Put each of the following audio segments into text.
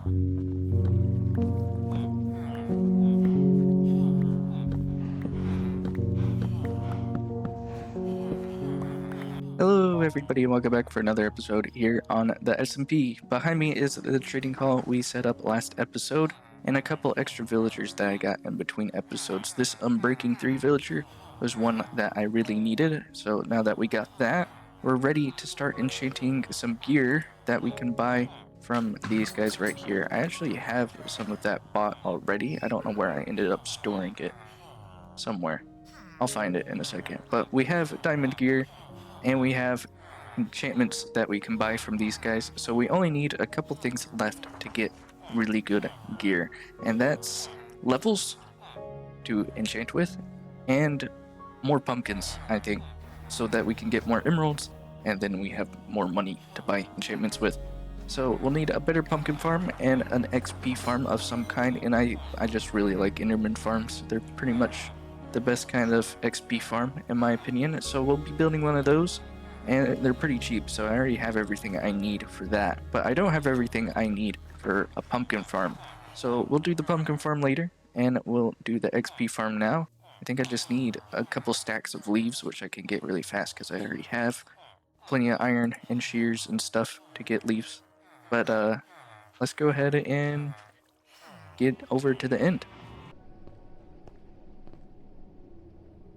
Hello everybody and welcome back for another episode here on the SMP. Behind me is the trading hall we set up last episode and a couple extra villagers that I got in between episodes. This Unbreaking 3 villager was one that I really needed, so now that we got that, we're ready to start enchanting some gear that we can buy from these guys right here. I actually have some of that bought already. I don't know where I ended up storing it. Somewhere. I'll find it in a second. But we have diamond gear and we have enchantments that we can buy from these guys, so we only need a couple things left to get really good gear, and that's levels to enchant with and more pumpkins, I think, so that we can get more emeralds and then we have more money to buy enchantments with. So we'll need a better pumpkin farm and an XP farm of some kind, and I just really like enderman farms. They're pretty much the best kind of XP farm in my opinion, so we'll be building one of those, and they're pretty cheap, so I already have everything I need for that. But I don't have everything I need for a pumpkin farm, so we'll do the pumpkin farm later, and we'll do the XP farm now. I think I just need a couple stacks of leaves, which I can get really fast because I already have plenty of iron and shears and stuff to get leaves. But let's go ahead and get over to the end.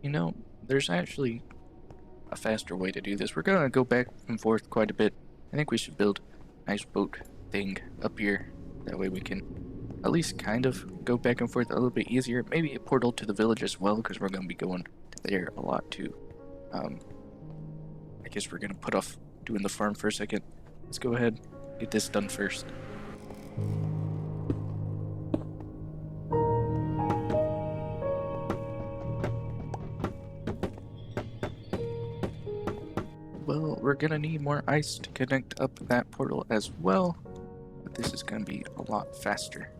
You know, there's actually a faster way to do this. We're gonna go back and forth quite a bit. I think we should build a nice boat thing up here. That way we can at least kind of go back and forth a little bit easier. Maybe a portal to the village as well, because we're gonna be going there a lot too. I guess we're gonna put off doing the farm for a second. Let's go ahead, get this done first. Well, we're gonna need more ice to connect up that portal as well, but this is gonna be a lot faster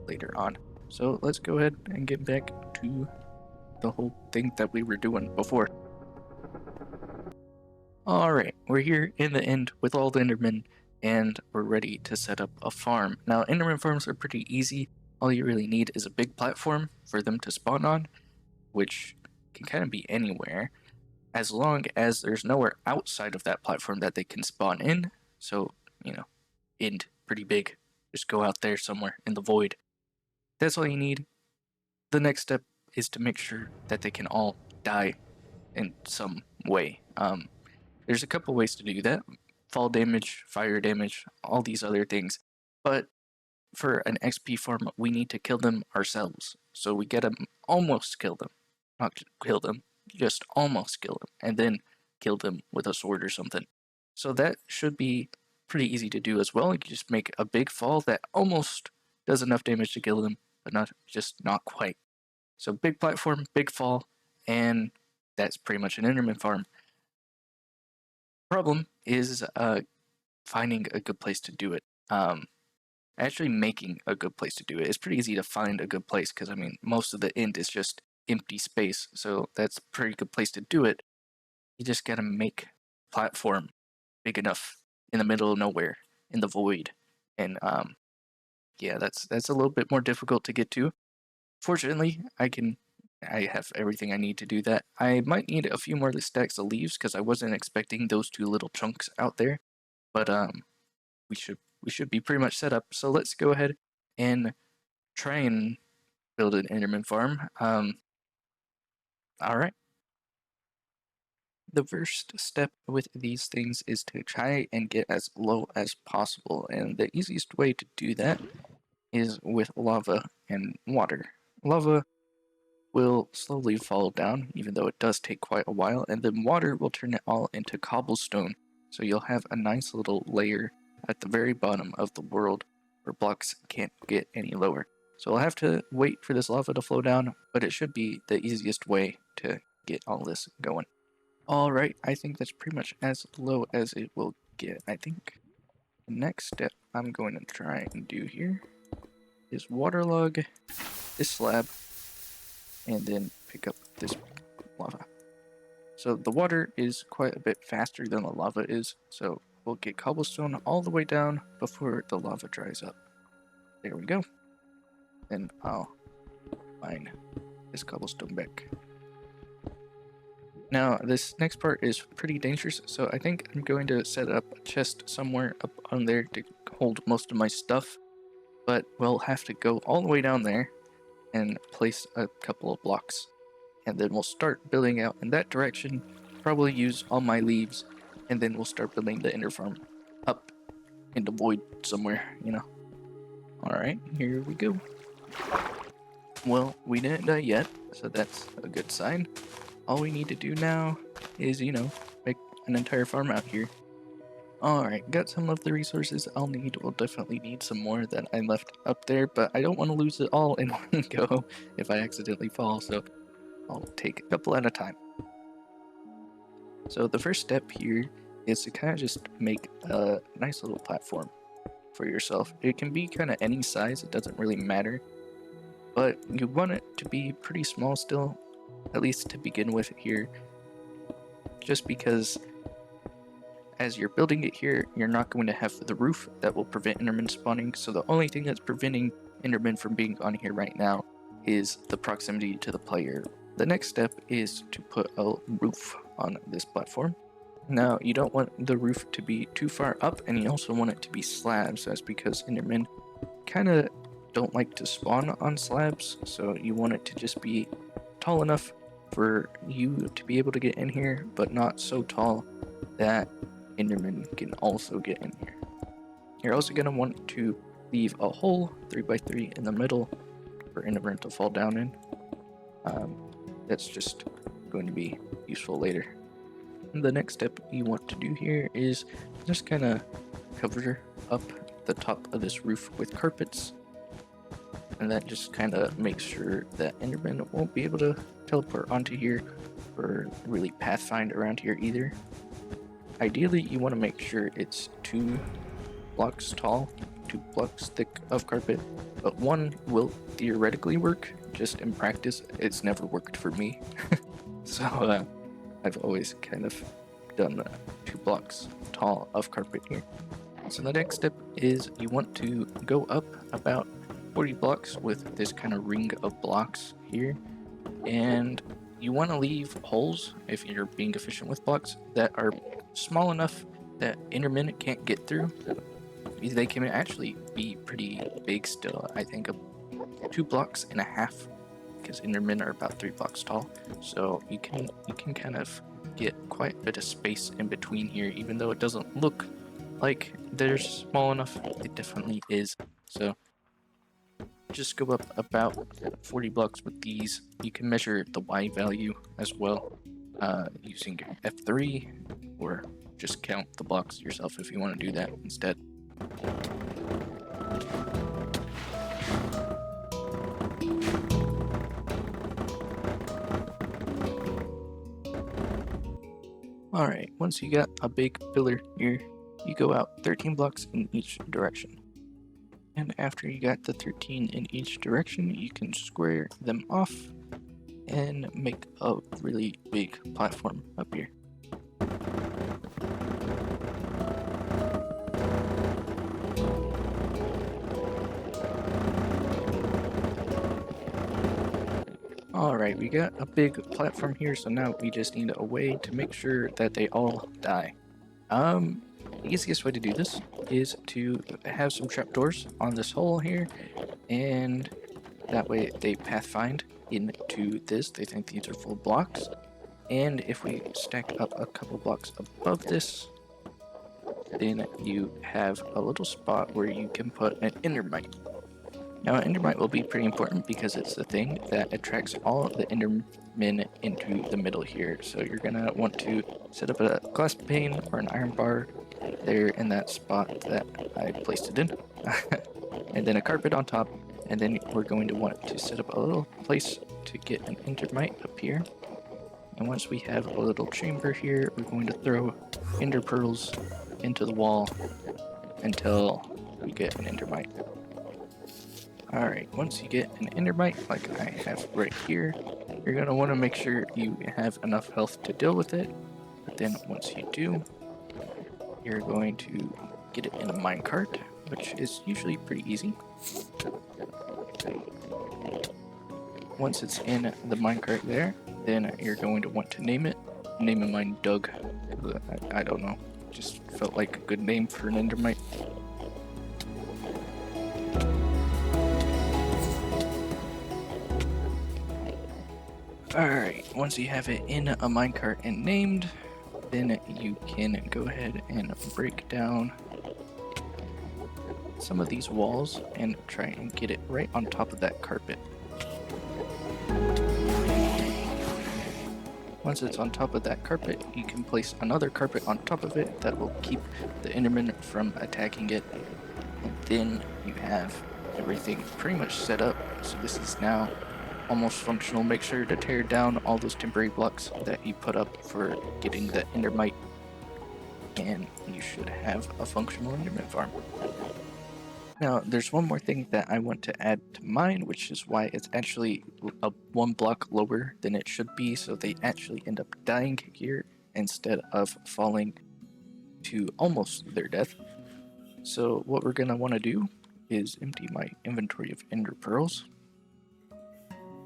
later on. So let's go ahead and get back to the whole thing that we were doing before. Alright, we're here in the end with all the endermen, and we're ready to set up a farm. Now, enderman farms are pretty easy. All you really need is a big platform for them to spawn on, which can kind of be anywhere, as long as there's nowhere outside of that platform that they can spawn in. So, you know, end pretty big. Just go out there somewhere in the void. That's all you need. The next step is to make sure that they can all die in some way. There's a couple ways to do that. Fall damage, fire damage, all these other things. But for an XP farm, we need to kill them ourselves. So we gotta almost kill them. Not kill them, just almost kill them. And then kill them with a sword or something. So that should be pretty easy to do as well. You can just make a big fall that almost does enough damage to kill them, but not quite. So big platform, big fall, and that's pretty much an enderman farm. Problem is finding a good place to do it. Actually making a good place to do it. It's pretty easy to find a good place because, I mean, most of the end is just empty space, so that's a pretty good place to do it. You just gotta make a platform big enough in the middle of nowhere, in the void, and yeah, that's a little bit more difficult to get to. Fortunately, I have everything I need to do that. I might need a few more stacks of leaves because I wasn't expecting those two little chunks out there, but we should be pretty much set up. So let's go ahead and try and build an enderman farm. All right. The first step with these things is to try and get as low as possible, and the easiest way to do that is with lava and water. Lava will slowly fall down, even though it does take quite a while, and then water will turn it all into cobblestone, so you'll have a nice little layer at the very bottom of the world where blocks can't get any lower. So I'll have to wait for this lava to flow down, but it should be the easiest way to get all this going. Alright, I think that's pretty much as low as it will get. I think the next step I'm going to try and do here is waterlog this slab and then pick up this lava. So the water is quite a bit faster than the lava is, so we'll get cobblestone all the way down before the lava dries up. There we go. And I'll mine this cobblestone back. Now, this next part is pretty dangerous, so I think I'm going to set up a chest somewhere up on there to hold most of my stuff, but we'll have to go all the way down there and place a couple of blocks, and then we'll start building out in that direction, probably use all my leaves, and then we'll start building the ender farm up in the void somewhere, you know. Alright, here we go. Well, we didn't die yet, so that's a good sign. All we need to do now is, you know, make an entire farm out here. Alright, got some of the resources I'll need. We'll definitely need some more that I left up there, but I don't want to lose it all in one go if I accidentally fall, so I'll take a couple at a time. So the first step here is to kind of just make a nice little platform for yourself. It can be kind of any size, it doesn't really matter, but you want it to be pretty small still, at least to begin with here, just because as you're building it here, you're not going to have the roof that will prevent endermen spawning, so the only thing that's preventing endermen from being on here right now is the proximity to the player. The next step is to put a roof on this platform. Now, you don't want the roof to be too far up, and you also want it to be slabs. That's because endermen kind of don't like to spawn on slabs, so you want it to just be tall enough for you to be able to get in here, but not so tall that endermen can also get in here. You're also going to want to leave a hole 3x3 in the middle for endermen to fall down in. That's just going to be useful later. And the next step you want to do here is just kind of cover up the top of this roof with carpets, and that just kind of makes sure that endermen won't be able to teleport onto here or really pathfind around here either. Ideally, you want to make sure it's 2 blocks tall, 2 blocks thick of carpet, but 1 will theoretically work. Just in practice, it's never worked for me. So I've always kind of done 2 blocks tall of carpet here. So the next step is you want to go up about 40 blocks with this kind of ring of blocks here, and you want to leave holes, if you're being efficient with blocks, that are small enough that endermen can't get through. They can actually be pretty big still. I think 2.5 blocks, because endermen are about 3 blocks tall, so you can kind of get quite a bit of space in between here. Even though it doesn't look like they're small enough, it definitely is. So just go up about 40 blocks with these. You can measure the Y value as well using F3, or just count the blocks yourself if you want to do that instead. Alright, once you got a big pillar here, you go out 13 blocks in each direction. And after you got the 13 in each direction, you can square them off and make a really big platform up here. Alright, we got a big platform here, so now we just need a way to make sure that they all die. The easiest way to do this is to have some trapdoors on this hole here, and that way they pathfind into this. They think these are full blocks, and if we stack up a couple blocks above this, then you have a little spot where you can put an endermite. Now, an endermite will be pretty important because it's the thing that attracts all the endermen into the middle here. So you're gonna want to set up a glass pane or an iron bar there in that spot that I placed it in, and then a carpet on top, and then we're going to want to set up a little place to get an endermite up here. And once we have a little chamber here, we're going to throw ender pearls into the wall until we get an endermite. Alright, once you get an endermite, like I have right here, you're going to want to make sure you have enough health to deal with it. But then once you do, you're going to get it in a minecart, which is usually pretty easy. Once it's in the minecart there, then you're going to want to name it. I'm naming mine Doug. I don't know. Just felt like a good name for an endermite. Alright, once you have it in a minecart and named, then you can go ahead and break down some of these walls and try and get it right on top of that carpet. Once it's on top of that carpet, you can place another carpet on top of it that will keep the enderman from attacking it. And then you have everything pretty much set up. So this is now almost functional. Make sure to tear down all those temporary blocks that you put up for getting the endermite, and you should have a functional enderman farm. Now, there's one more thing that I want to add to mine, which is why it's actually one block lower than it should be, so they actually end up dying here instead of falling to almost their death. So what we're going to want to do is empty my inventory of ender pearls,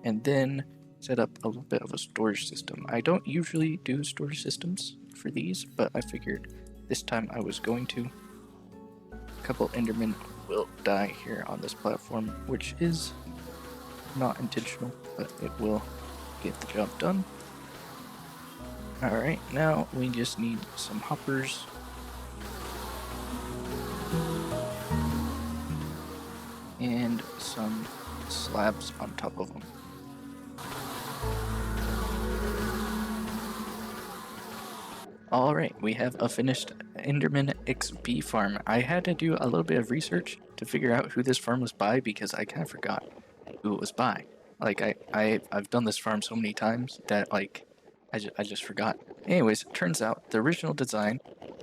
and then set up a little bit of a storage system. I don't usually do storage systems for these, but I figured this time I was going to. A couple endermen will die here on this platform, which is not intentional, but it will get the job done. Alright, now we just need some hoppers. And some slabs on top of them. Alright, we have a finished Enderman XP farm. I had to do a little bit of research to figure out who this farm was by because I kind of forgot who it was by. Like, I've done this farm so many times that, like, I just forgot. Anyways, turns out the original design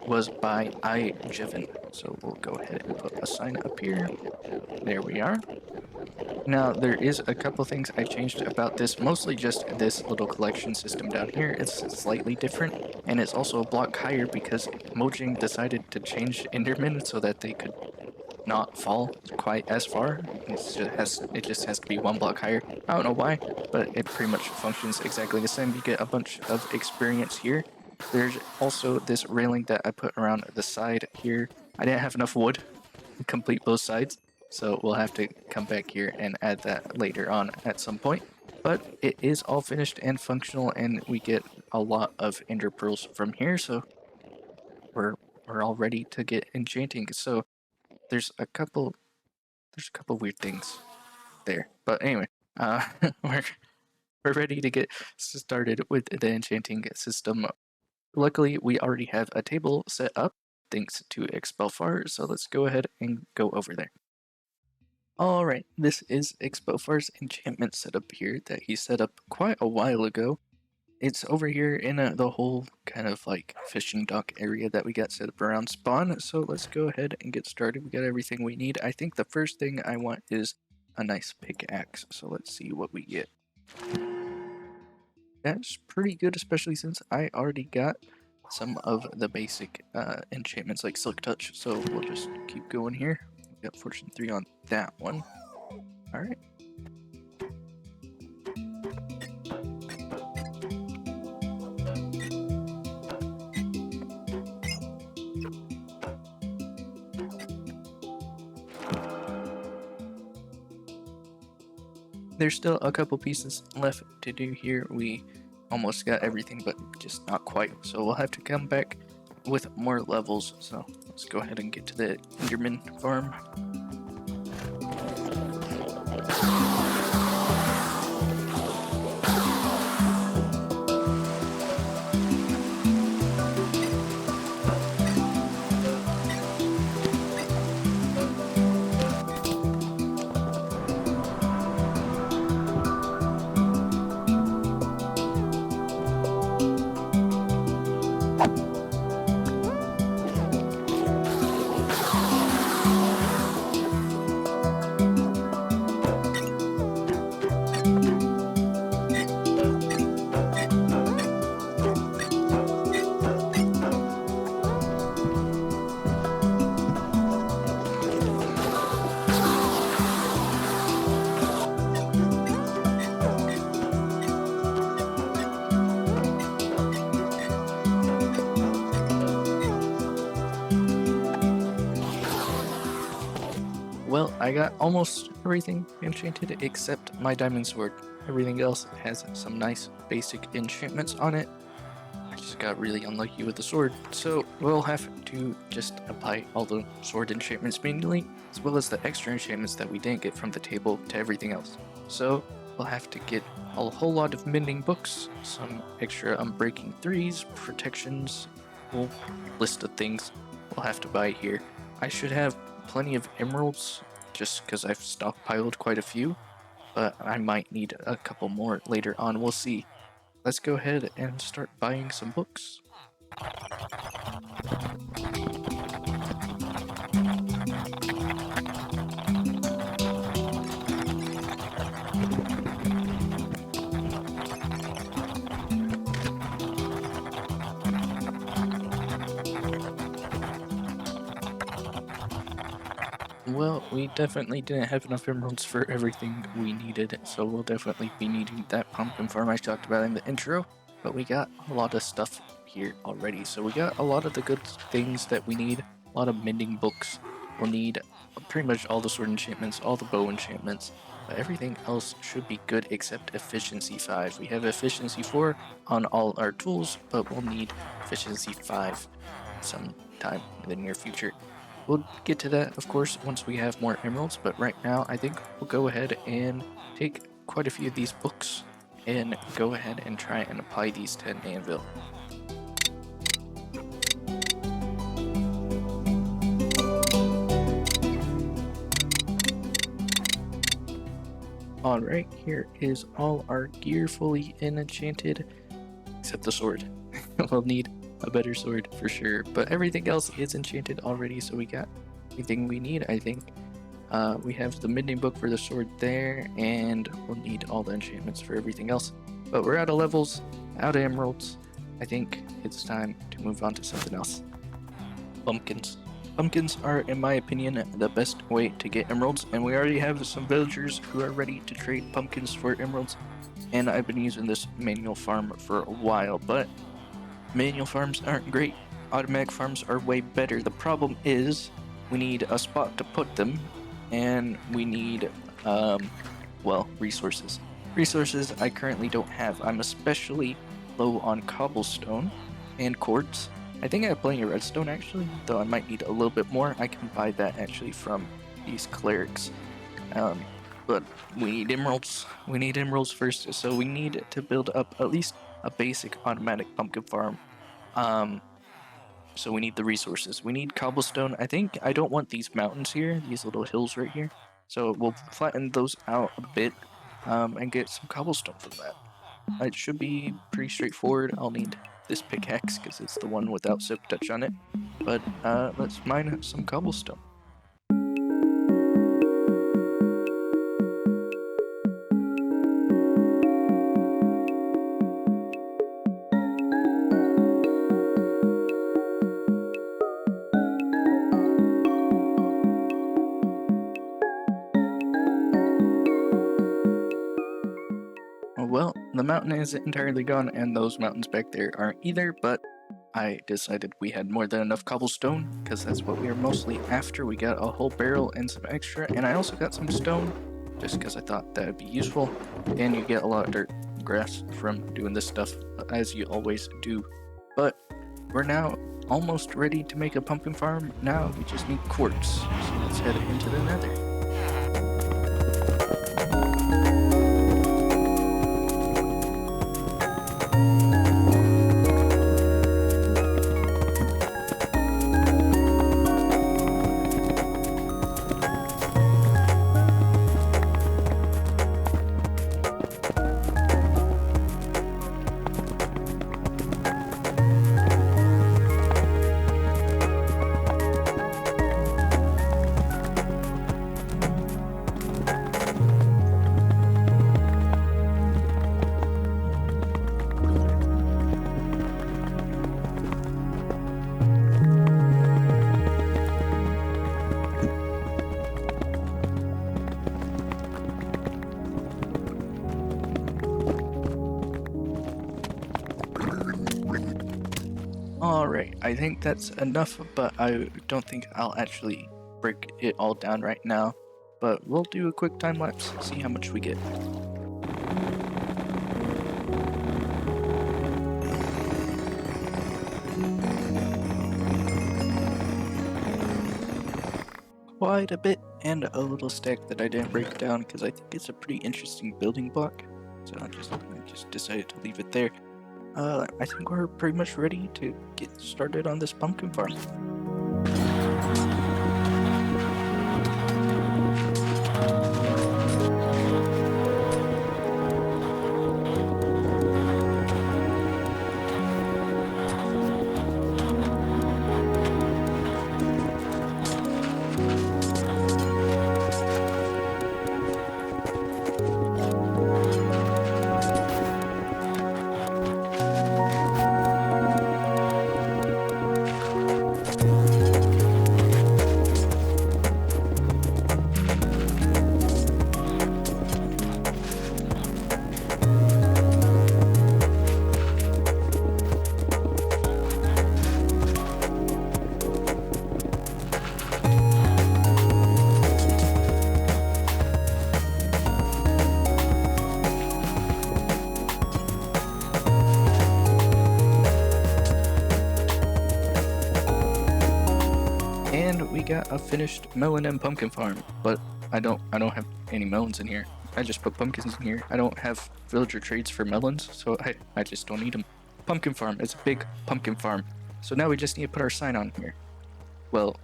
was by iJevin. So we'll go ahead and put a sign up here. There we are. Now, there is a couple things I changed about this, mostly just this little collection system down here. It's slightly different, and it's also a block higher because Mojang decided to change Enderman so that they could not fall quite as far. It just has to be one block higher. I don't know why, but it pretty much functions exactly the same. You get a bunch of experience here. There's also this railing that I put around the side here. I didn't have enough wood to complete both sides, so we'll have to come back here and add that later on at some point. But it is all finished and functional, and we get a lot of ender pearls from here, so we're all ready to get enchanting. So there's a couple weird things there, but anyway, we're ready to get started with the enchanting system. Luckily, we already have a table set up thanks to Expelfar, so let's go ahead and go over there. Alright, this is Expelfar's enchantment setup here that he set up quite a while ago. It's over here in the whole kind of like fishing dock area that we got set up around spawn, so let's go ahead and get started. We got everything we need. I think the first thing I want is a nice pickaxe, so let's see what we get. That's pretty good, especially since I already got some of the basic enchantments like Silk Touch, so we'll just keep going here. We got Fortune 3 on that one. Alright. There's still a couple pieces left to do here. We almost got everything, but just not quite. So we'll have to come back with more levels. So let's go ahead and get to the Enderman farm. Well, I got almost everything enchanted except my diamond sword. Everything else has some nice basic enchantments on it. I just got really unlucky with the sword, so we'll have to just apply all the sword enchantments manually, as well as the extra enchantments that we didn't get from the table to everything else. So we'll have to get a whole lot of mending books, some extra unbreaking 3s, protections, whole list of things we'll have to buy here. I should have plenty of emeralds, just because I've stockpiled quite a few, but I might need a couple more later on, we'll see. Let's go ahead and start buying some books. Well, we definitely didn't have enough emeralds for everything we needed, so we'll definitely be needing that pumpkin farm I talked about in the intro, but we got a lot of stuff here already. So we got a lot of the good things that we need, a lot of mending books. We'll need pretty much all the sword enchantments, all the bow enchantments, but everything else should be good except efficiency 5. We have efficiency 4 on all our tools, but we'll need efficiency 5 sometime in the near future. We'll get to that, of course, once we have more emeralds, but right now I think we'll go ahead and take quite a few of these books and go ahead and try and apply these to an anvil. Alright, here is all our gear fully enchanted, except the sword. We'll need a better sword for sure, but everything else is enchanted already, so we got everything we need, I think. We have the mending book for the sword there, and we'll need all the enchantments for everything else. But we're out of levels, out of emeralds. I think it's time to move on to something else. Pumpkins. Pumpkins are, in my opinion, the best way to get emeralds, and we already have some villagers who are ready to trade pumpkins for emeralds. And I've been using this manual farm for a while, but manual farms aren't great. Automatic farms are way better. The problem is we need a spot to put them, and we need, well, resources. Resources I currently don't have. I'm especially low on cobblestone and quartz. I think I have plenty of redstone actually, though I might need a little bit more. I can buy that actually from these clerics. But we need emeralds. We need emeralds first, so we need to build up at least a basic automatic pumpkin farm. So we need the resources. We need cobblestone. I think I don't want these mountains here, these little hills right here. So we'll flatten those out a bit and get some cobblestone from that. It should be pretty straightforward. I'll need this pickaxe because it's the one without silk touch on it. But let's mine some cobblestone. Well, the mountain is entirely gone, and those mountains back there aren't either, but I decided we had more than enough cobblestone, because that's what we were mostly after. We got a whole barrel and some extra, and I also got some stone, just because I thought that would be useful, and you get a lot of dirt and grass from doing this stuff, as you always do. But we're now almost ready to make a pumpkin farm. Now we just need quartz, so let's head into the nether. Alright, I think that's enough, but I don't think I'll actually break it all down right now, but we'll do a quick time lapse, see how much we get. Quite a bit, and a little stack that I didn't break down because I think it's a pretty interesting building block. So I just decided to leave it there. I think we're pretty much ready to get started on this pumpkin farm. And we got a finished melon and pumpkin farm, but I don't have any melons in here. I just put pumpkins in here. I don't have villager trades for melons, so I just don't need them. Pumpkin farm, it's a big pumpkin farm. So now we just need to put our sign on here. Well,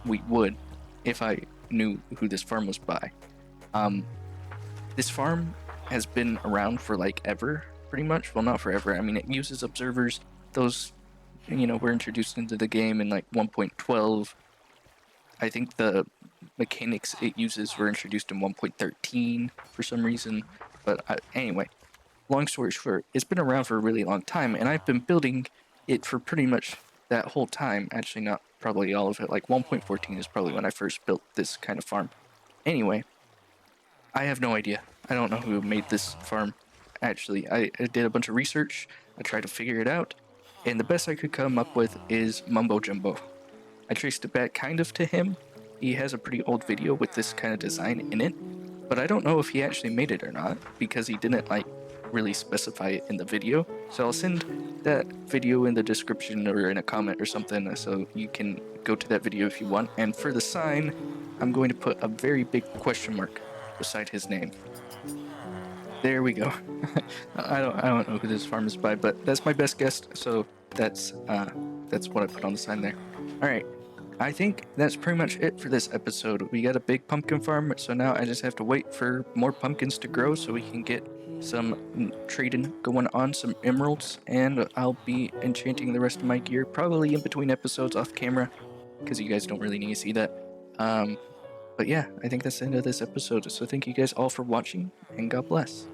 we would if I knew who this farm was by. This farm has been around for like ever, pretty much. Well, not forever. I mean, it uses observers. Those, were introduced into the game in like 1.12. I think the mechanics it uses were introduced in 1.13 for some reason. But anyway, long story short, it's been around for a really long time, and I've been building it for pretty much that whole time. Actually, not probably all of it. Like 1.14 is probably when I first built this kind of farm. Anyway, I have no idea. I don't know who made this farm. Actually, I did a bunch of research. I tried to figure it out, and the best I could come up with is Mumbo Jumbo. I traced it back kind of to him. He has a pretty old video with this kind of design in it, but I don't know if he actually made it or not because he didn't really specify it in the video. So I'll send that video in the description or in a comment or something so you can go to that video if you want. And for the sign, I'm going to put a very big question mark beside his name. There we go. I don't know who this farm is by, but that's my best guess. So that's what I put on the sign there. All right. I think that's pretty much it for this episode. We got a big pumpkin farm, so now I just have to wait for more pumpkins to grow so we can get some trading going on, some emeralds, and I'll be enchanting the rest of my gear, probably in between episodes off camera, because you guys don't really need to see that. But yeah, I think that's the end of this episode, so thank you guys all for watching, and God bless.